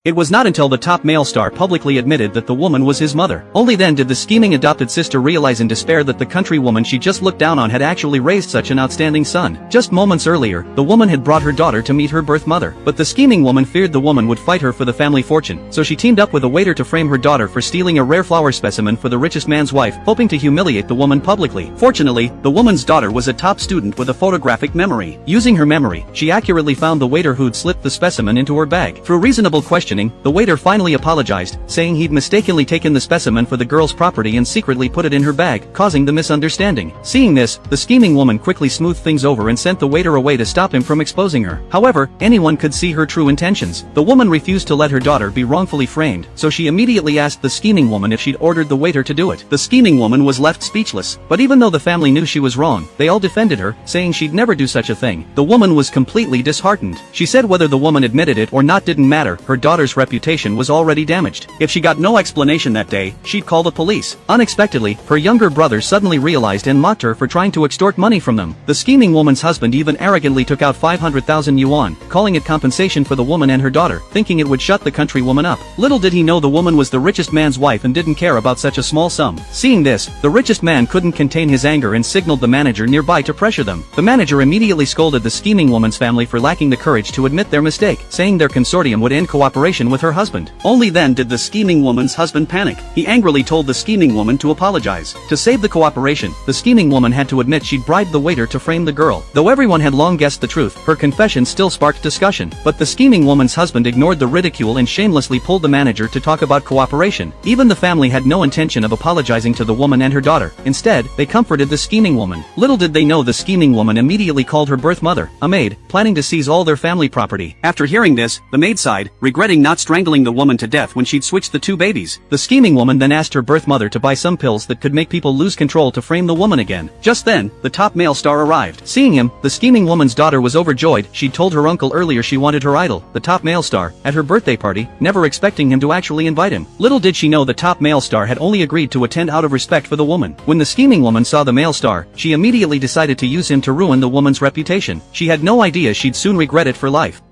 It was not until the top male star publicly admitted that the woman was his mother. Only then did the scheming adopted sister realize in despair that the country woman she just looked down on had actually raised such an outstanding son. Just moments earlier, the woman had brought her daughter to meet her birth mother. But the scheming woman feared the woman would fight her for the family fortune, so she teamed up with a waiter to frame her daughter for stealing a rare flower specimen for the richest man's wife, hoping to humiliate the woman publicly. Fortunately, the woman's daughter was a top student with a photographic memory. Using her memory, she accurately found the waiter who'd slipped the specimen into her bag. Through reasonable questioning, the waiter finally apologized, saying he'd mistakenly taken the specimen for the girl's property and secretly put it in her bag, causing the misunderstanding. Seeing this, the scheming woman quickly smoothed things over and sent the waiter away to stop him from exposing her. However, anyone could see her true intentions. The woman refused to let her daughter be wrongfully framed, so she immediately asked the scheming woman if she'd ordered the waiter to do it. The scheming woman was left speechless, but even though the family knew she was wrong, they all defended her, saying she'd never do such a thing. The woman was completely disheartened. She said whether the woman admitted it or not didn't matter, her daughter's reputation was already damaged. If she got no explanation that day, she'd call the police. Unexpectedly, her younger brother suddenly realized and mocked her for trying to extort money from them. The scheming woman's husband even arrogantly took out 500,000 yuan, calling it compensation for the woman and her daughter, thinking it would shut the country woman up. Little did he know the woman was the richest man's wife and didn't care about such a small sum. Seeing this, the richest man couldn't contain his anger and signaled the manager nearby to pressure them. The manager immediately scolded the scheming woman's family for lacking the courage to admit their mistake, saying their consortium would end cooperation with her husband. Only then did the scheming woman's husband panic. He angrily told the scheming woman to apologize. To save the cooperation, the scheming woman had to admit she'd bribed the waiter to frame the girl. Though everyone had long guessed the truth, her confession still sparked discussion. But the scheming woman's husband ignored the ridicule and shamelessly pulled the manager to talk about cooperation. Even the family had no intention of apologizing to the woman and her daughter. Instead, they comforted the scheming woman. Little did they know the scheming woman immediately called her birth mother, a maid, planning to seize all their family property. After hearing this, the maid sighed, regretting not strangling the woman to death when she'd switched the two babies. The scheming woman then asked her birth mother to buy some pills that could make people lose control to frame the woman again. Just then, the top male star arrived. Seeing him, the scheming woman's daughter was overjoyed. She'd told her uncle earlier she wanted her idol, the top male star, at her birthday party, never expecting him to actually invite him. Little did she know the top male star had only agreed to attend out of respect for the woman. When the scheming woman saw the male star, she immediately decided to use him to ruin the woman's reputation. She had no idea she'd soon regret it for life.